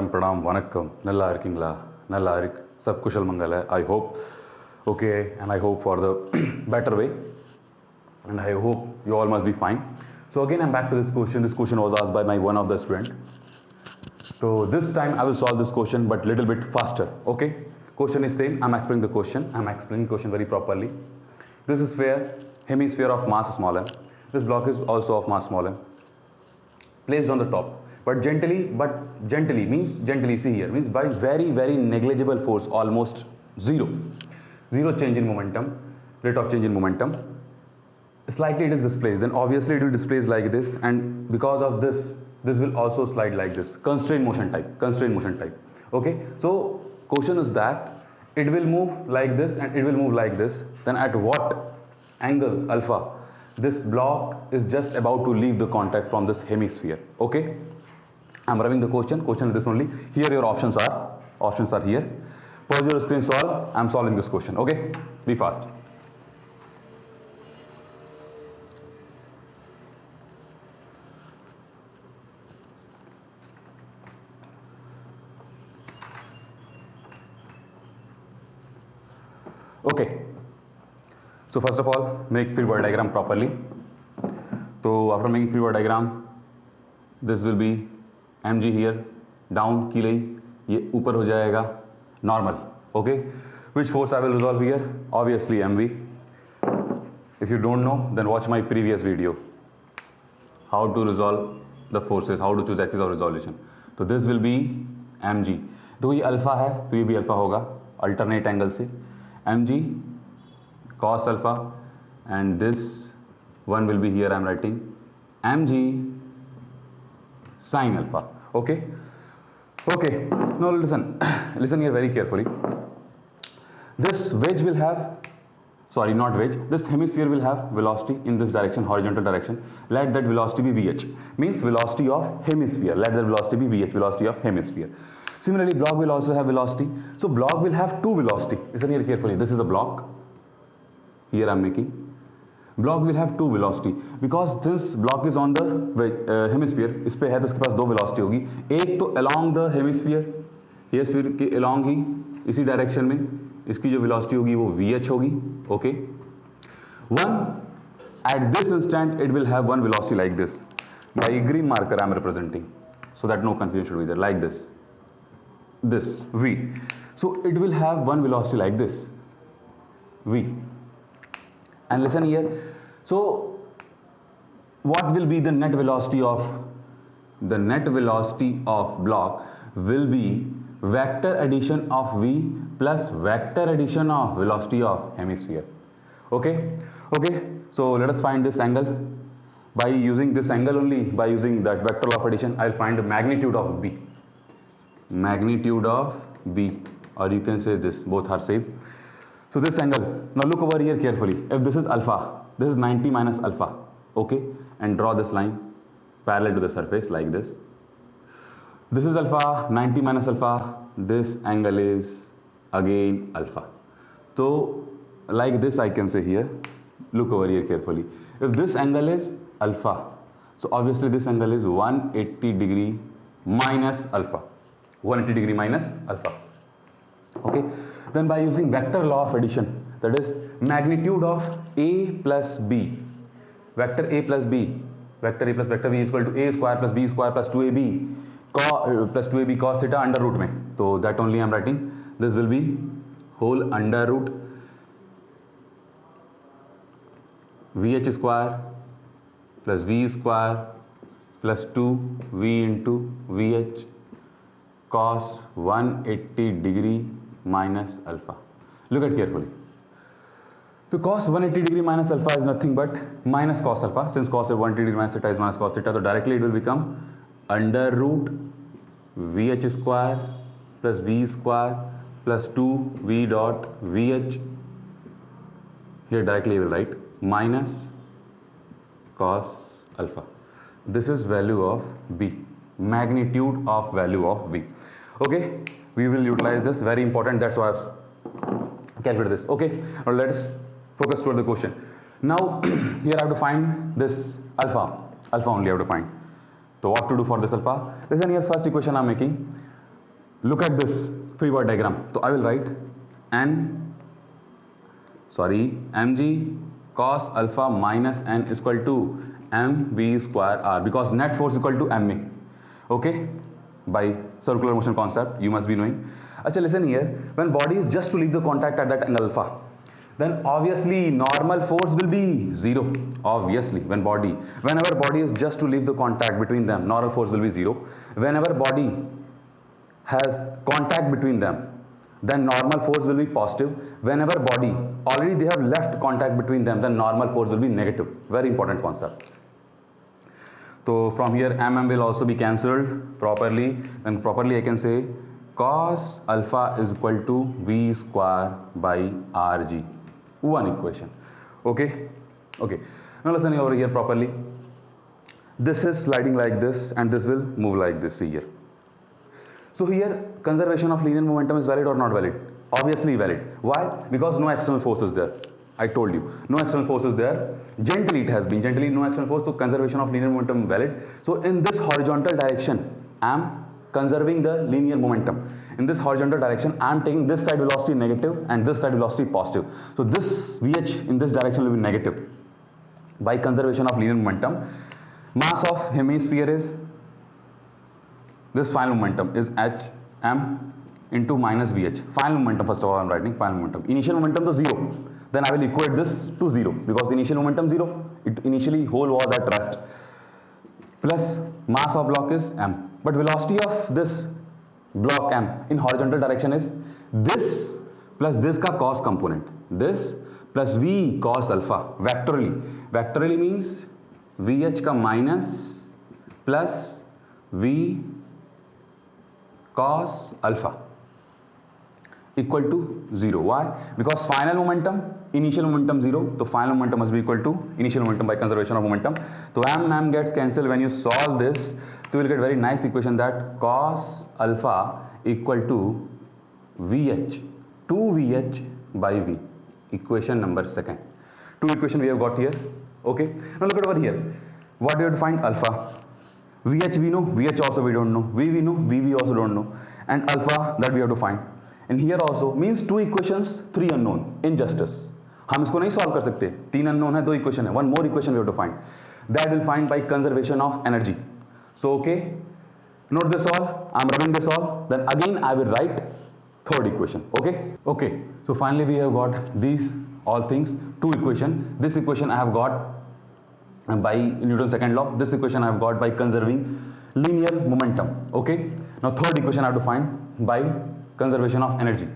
pranam, vanakkam, nalla irkingla, nalla irik, sab kushal mangala. I hope okay, and I hope for the better way, and I hope you all must be fine. So again, I'm back to this question. This question was asked by my one of the student. So this time I will solve this question, but little bit faster. Okay, question is same. I'm explaining the question. I'm explaining question very properly. This is sphere, hemisphere of mass small m. This block is also of mass small m. Placed on the top, but gently means gently. See here means by very negligible force, almost zero change in momentum, rate of change in momentum. Slightly it is displaced, then obviously it will displace like this, and because of this will also slide like this. Constrained motion type. Okay, so question is that it will move like this and it will move like this. Then at what angle alpha this block is just about to leave the contact from this hemisphere? Okay, I'm rubbing the question is this only. Here your options are here. Pause your screen, solve. I'm solving this question. Okay, be fast. Okay, so first of all make free body diagram properly. So after making free body diagram, this will be mg here, down की लई ये ऊपर हो जाएगा normal. Okay, which force I will resolve here? Obviously mv. If you don't know, then watch my previous video, how to resolve the forces, how to choose axis of resolution. तो this will be mg. तो ये alpha है तो ये भी alpha होगा alternate angle से. mg cos alpha, and this one will be here. I'm writing mg sin alpha. Okay, now listen here very carefully. This wedge will have, sorry, not wedge, this hemisphere will have velocity in this direction, horizontal direction. Let that velocity be vh, means velocity of hemisphere. Let that velocity be vh, velocity of hemisphere. Similarly, block will also have velocity. So block will have two velocity. Listen here carefully. This is a block. Here I'm making. Block will have two velocity because this block is on the hemisphere. इस पे है तो इसके पास दो velocity होगी. एक तो along the hemisphere के along ही इसी direction में इसकी जो velocity होगी वो vh होगी. Okay. One at this instant it will have one velocity like this. By green marker I'm representing so that no confusion should be there. Like this. This v. So it will have one velocity like this. V. And listen here. So what will be the net velocity of block will be vector addition of v plus vector addition of velocity of hemisphere. Okay, so let us find this angle. By using this angle only, by using that vector law of addition, I'll find the magnitude of b, or you can say this, both are same. So this angle, now look over here carefully. If this is alpha, this is 90 minus alpha. Okay, and draw this line parallel to the surface like this. This is alpha, 90 minus alpha. This angle is again alpha. So like this I can say here. Look over here carefully. If this angle is alpha, so obviously this angle is 180 degree minus alpha. 180 degree minus alpha. Okay, then by using vector law of addition, that is magnitude of a plus b, vector a plus b, vector a plus vector b is equal to a square plus b square plus 2ab plus 2ab cos theta under root में. So that only I am writing. This will be whole under root vh square plus v square plus 2v into vh cos 180 degree minus alpha. Look at carefully. So cos 180 degree minus alpha is nothing but minus cos alpha. Since cos 180 degree minus theta is minus cos theta, so directly it will become under root vh square plus v square plus 2v dot vh. Here directly I will write minus cos alpha. This is value of b, magnitude of value of b. Okay, we will utilize this, very important, that's why I've calculated this. Okay, now let's focus toward the question. Now here I have to find this alpha only I have to find. So what to do for this alpha? Listen here, first equation I'm making. look at this free body diagram. So I will write mg cos alpha minus n is equal to mv square r, because net force is equal to ma. Okay, by circular motion concept you must be knowing. Achha, listen here, when body is just to leave the contact at that angle alpha, then obviously normal force will be zero. Obviously whenever body is just to leave the contact between them, normal force will be zero. Whenever body has contact between them, then normal force will be positive. Whenever body already they have left contact between them, then normal force will be negative. Very important concept. So from here will also be cancelled properly, and properly I can say cos alpha is equal to v square by rg. One equation. Okay. Now listen over here properly. This is sliding like this and this will move like this. See here. So here conservation of linear momentum is valid or not valid? Obviously valid. Why? Because no external force is there. I told you, no external force is there. Gently it has been, gently no external force, so conservation of linear momentum valid. So in this horizontal direction, I am conserving the linear momentum. In this horizontal direction, I am taking this side velocity negative and this side velocity positive. So this Vh in this direction will be negative. By conservation of linear momentum, mass of hemisphere is, this final momentum is hm into minus Vh. Final momentum, first of all I am writing final momentum. Initial momentum to 0. Then I will equate this to 0 because initial momentum 0. It initially whole was at rest. Plus mass of block is m. But velocity of this block m in horizontal direction is this plus this ka cos component. This plus v cos alpha vectorally. Vectorally means Vh ka minus plus v cos alpha equal to 0. Why? Because final momentum, initial momentum 0, so final momentum must be equal to initial momentum by conservation of momentum. So m gets cancelled. When you solve this, you will get very nice equation that cos alpha equal to Vh, 2Vh by V. Equation number second. Two equation we have got here. Okay. Now look at over here. What do you have to find? Alpha. Vh we know, Vh also we don't know. V we know, V we also don't know. And alpha that we have to find. And here also means two equations, three unknown. Injustice. हम इसको नहीं solve कर सकते. तीन unknown है, दो equation है. One more equation we have to find. That will find by conservation of energy. So okay, note this all. I'm rubbing this all. Then again I will write third equation. Okay. So finally we have got these all things. Two equation. This equation I have got by Newton's second law. This equation I have got by conserving linear momentum. Okay. Now third equation I have to find by conservation of energy.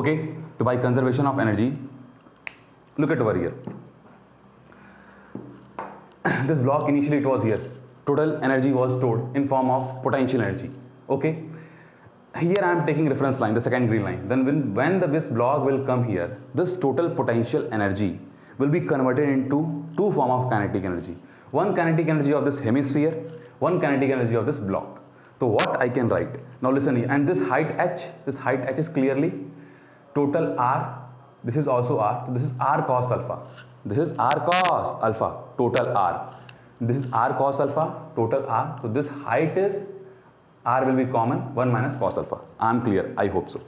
Okay. So by conservation of energy, look at over here. This block initially it was here. Total energy was stored in form of potential energy. Okay. Here I am taking reference line, the second green line. Then when this block will come here, this total potential energy will be converted into two form of kinetic energy. One kinetic energy of this hemisphere, one kinetic energy of this block. So what I can write? Now listen here, and this height h is clearly total r. This is also r. So this is r cos alpha. This is r cos alpha, total r. This is r cos alpha, total r. So this height is r will be common, 1 minus cos alpha. I am clear, I hope so.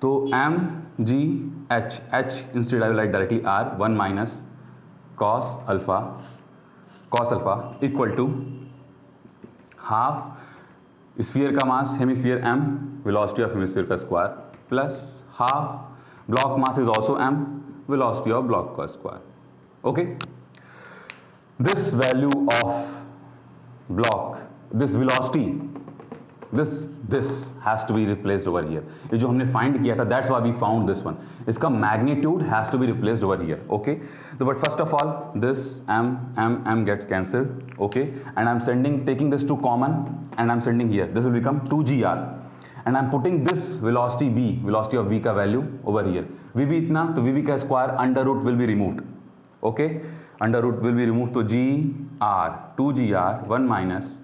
So m g h, instead I will write directly r, 1 minus cos alpha equal to half sphere का mass hemisphere m, velocity of hemisphere का square, plus half block mass is also m, velocity of block का square. Okay. This value of block, this velocity, this has to be replaced over here. ये जो हमने find किया था, that's why we found this one. इसका magnitude has to be replaced over here. Okay. So but first of all, this m gets cancelled. Okay. And I'm taking this to common, and I'm sending here. This will become 2gr. And I'm putting this velocity v, velocity of v का value over here. vb इतना, तो vb का square under root will be removed. Okay. Under root will be removed. So gr, 2gr, 1 minus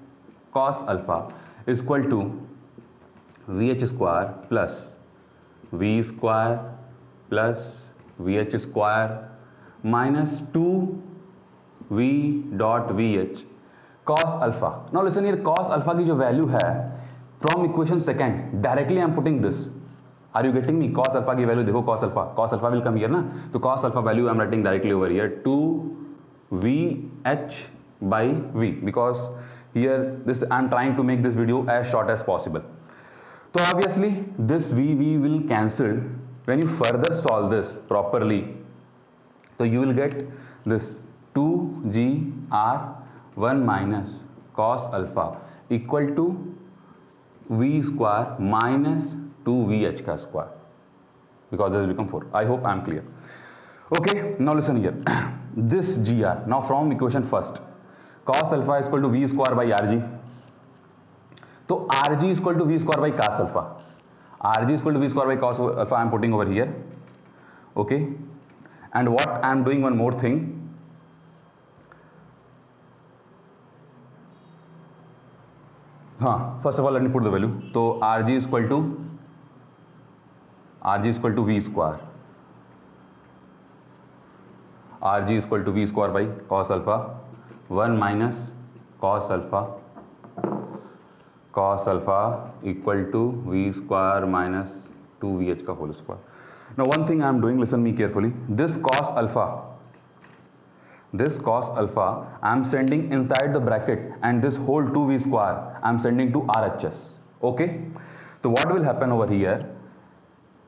cos alpha is equal to vh square plus v square plus vh square minus 2v dot vh cos alpha. Now listen here, cos alpha की जो value है, from equation second directly I am putting this. Are you getting me? Cos alpha की value देखो, cos alpha will come here ना, तो cos alpha value I am writing directly over here 2vh by v, because here this I am trying to make this video as short as possible. So obviously this v will cancel. When you further solve this properly, so you will get this 2gr1 minus cos alpha equal to v square minus 2vh का square, because this will become 4. I hope I am clear. Okay, now listen here. This gr, now from equation first, cos alpha is equal to v square by rg. तो rg is equal to v square by cos alpha. rg is equal to v square by cos alpha I am putting over here. Okay, and what I am doing, one more thing. First of all let me put the value. So rg is equal to v square. rg is equal to v square by cos alpha 1 minus cos alpha equal to v square minus 2vh का whole square. Now one thing I am doing, listen me carefully. This cos alpha I am sending inside the bracket, and this whole 2v square I am sending to RHS. Okay, so what will happen over here,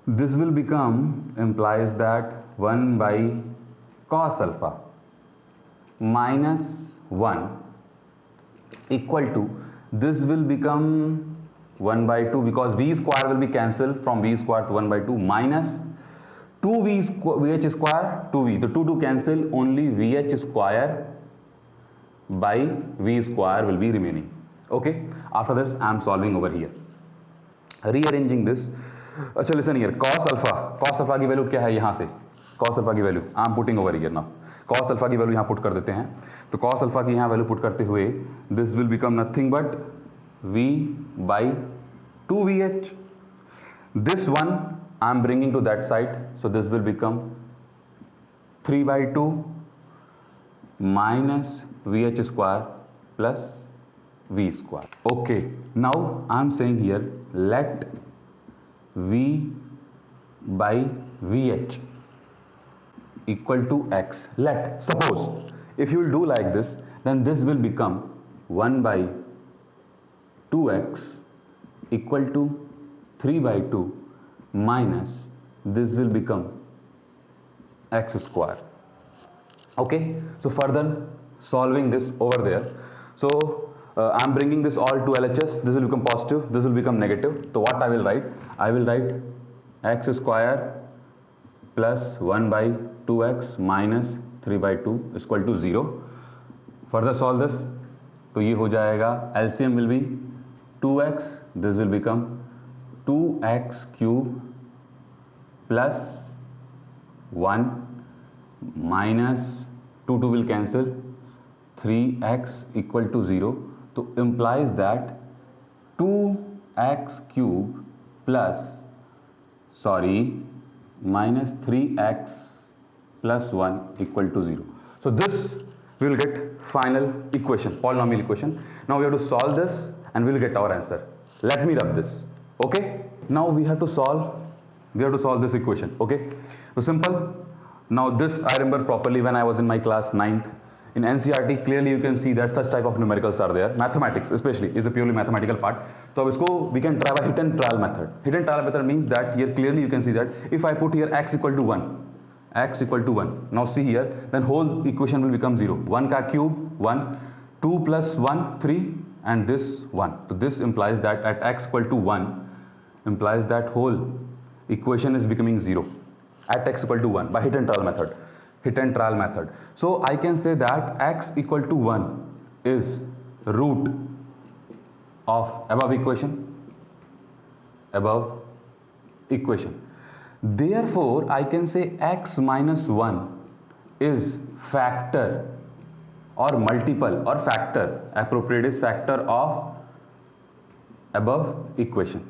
this will become, implies that 1 by cos alpha minus 1 equal to, this will become 1 by 2, because v square will be cancelled, from v square to 1 by 2 minus 2vh square 2v, the 2 cancel, only vh square by v square will be remaining. Okay, after this I am solving over here, rearranging this. अच्छा listen here, cos alpha की value क्या है, यहाँ से cos alpha की value I am putting over here. Now cos alpha की value यहाँ put कर देते हैं. तो cos alpha की यहाँ वैल्यू पुट करते हुए, this will become nothing but v by 2vh. This one I am bringing to that side, so this will become 3 by 2 minus vh square plus v square. Okay, now I am saying here, let v by vh equal to x. Let, suppose if you will do like this, then this will become 1 by 2x equal to 3 by 2 minus, this will become x square. Okay, so further solving this over there, so I am bringing this all to LHS, this will become positive, this will become negative. So what I will write, I will write x square plus 1 by 2x minus 3 by 2 is equal to 0. Further solve this, तो ये हो जाएगा, LCM will be 2x, this will become 2x cube plus 1 minus 2 will cancel, 3x equal to 0. So implies that 2x cube plus minus 3x plus 1 equal to 0. So this we will get final equation, polynomial equation. Now we have to solve this and we will get our answer. Let me rub this. Okay, now we have to solve this equation. Okay, so simple. Now this I remember properly when I was in my class 9th. In NCERT clearly you can see that such type of numericals are there. Mathematics especially is a purely mathematical part. So we can try by hit and trial method. Hit and trial method means that here clearly you can see that if I put here x equal to 1, now see here, then whole equation will become 0. 1 ka cube 1, 2 plus 1 3, and this 1. So this implies that at x equal to 1, implies that whole equation is becoming 0 at x equal to 1 by hit and trial method. So I can say that x equal to 1 is root of above equation. Therefore I can say x minus 1 is factor or multiple or factor, appropriate is factor of above equation,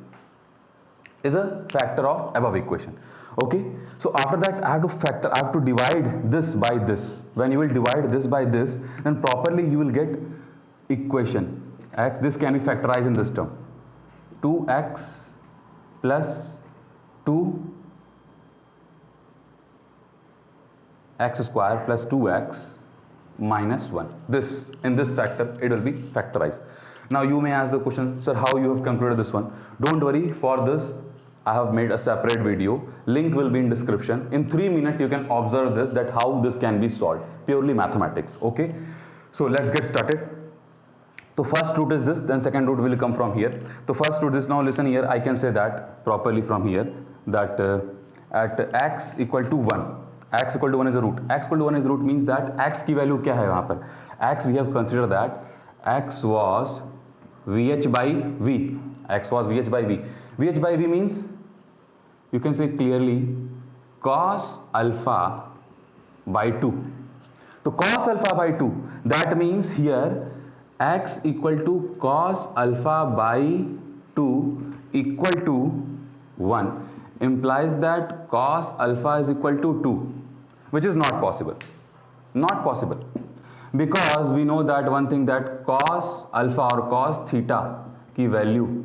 is a factor of above equation. Okay, so after that I have to divide this by this. When you will divide this by this, then properly you will get equation x. This can be factorized in this term. 2x plus 2 x square plus 2x minus 1. This, in this factor, it will be factorized. Now you may ask the question, sir, how you have concluded this one? Don't worry, for this I have made a separate video. Link will be in description. In 3 minutes you can observe this, that how this can be solved. Purely mathematics. Okay. So let's get started. So first root is this, then second root will come from here. So first root is, now listen here, I can say that properly from here, that at x equal to 1, x equal to 1 is a root. X equal to 1 is root means that x की value क्या है वहाँ पर? X we have considered that x was VH by V. X was VH by V. VH by V means, you can say clearly, cos alpha by 2. So cos alpha by 2, that means here x equal to cos alpha by 2 equal to 1 implies that cos alpha is equal to 2, which is not possible. Not possible. Because we know that one thing, that cos alpha or cos theta की value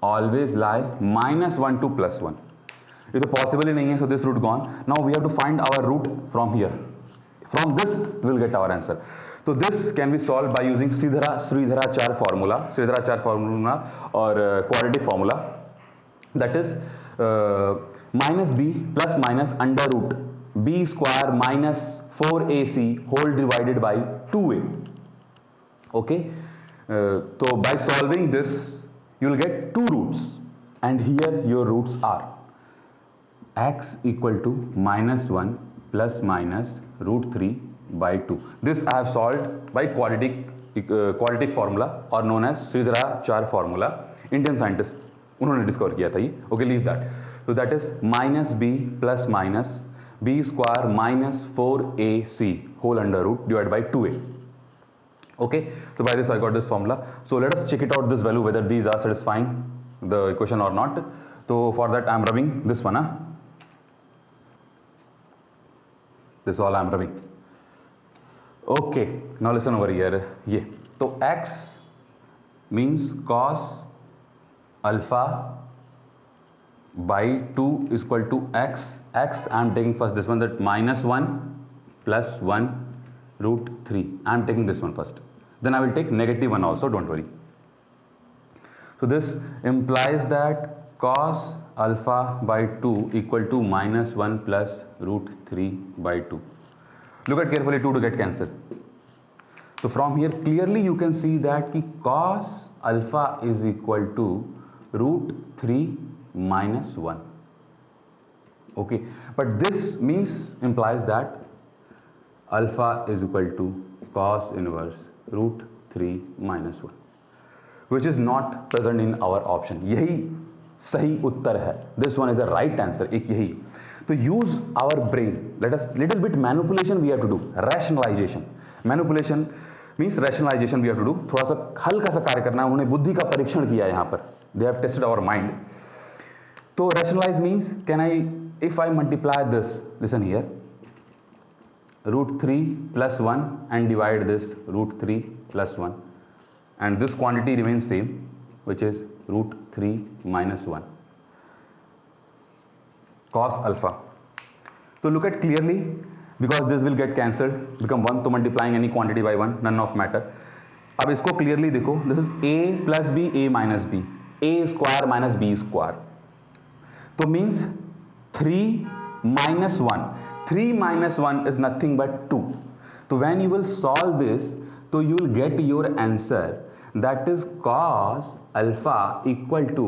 always lie -1 to +1. ये तो possible ही नहीं है, so this root gone. Now we have to find our root from here. From this we will get our answer. So this can be solved by using Sridharacharya formula or quadratic formula, that is minus b plus minus under root b square minus 4ac whole divided by 2a. Okay. So by solving this you will get two roots, and here your roots are x equal to -1 plus minus √3 by 2. This I have solved by quadratic formula or known as Sridharacharya formula. Indian scientist उन्होंने discover किया था ये. Okay, leave that. So that is minus b plus minus b square minus 4ac whole under root divided by 2a. Okay, so by this I got this formula. So let us check it out, this value, whether these are satisfying the equation or not. So for that I am rubbing this one. This all I am rubbing. Okay, now listen over here. ये तो x means cos alpha by 2 is equal to x. X I am taking first this one, that -1 plus 1 √3. I am taking this one first. Then I will take -1 also, don't worry. So this implies that cos alpha by 2 equal to -1 plus √3 by 2. Look at carefully, 2 to get cancelled. So from here clearly you can see that cos alpha is equal to √3 minus 1. Okay, but this implies that alpha is equal to cos inverse √3 minus 1, which is not present in our option. यही सही उत्तर है. This one is a right answer. एक यही. तो use our brain. Let us little bit manipulation we have to do. Rationalization. Manipulation means rationalization we have to do. थोड़ा सा हल्का सा कार्य करना है. उन्होंने बुद्धि का परीक्षण किया है यहाँ पर. They have tested our mind. तो rationalize means, if I multiply this, listen here, √3 plus 1 and divide this √3 plus 1, and this quantity remains same, which is √3 minus 1 cos alpha. So look at clearly, because this will get cancelled, become 1, तो multiplying any quantity by 1, none of matter. अब इसको clearly देखो, this is a plus b, a minus b, a square minus b square. तो means 3 minus 1. 3 minus 1 is nothing but 2. So when you will solve this, so you will get your answer, that is cos alpha equal to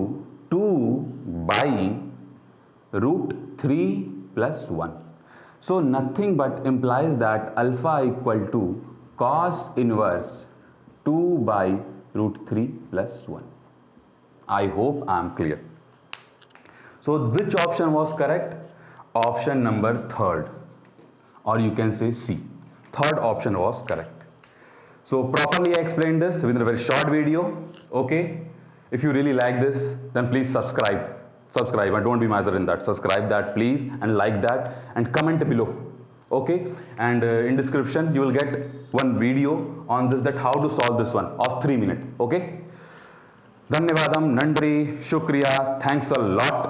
2 by √3 plus 1. So nothing but implies that alpha equal to cos inverse 2 by √3 plus 1. I hope I am clear. So which option was correct? Option number 3rd, or you can say C. 3rd option was correct. So properly I explained this within a very short video. Okay, if you really like this, then please subscribe, and don't be miser in that. Subscribe that please, and like that, and comment below. Okay, and in description you will get one video on this, that how to solve this one of 3 minutes. Okay, धन्यवादम, नंद्री, शुक्रिया, thanks a lot,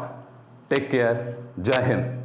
take care, जय हिंद।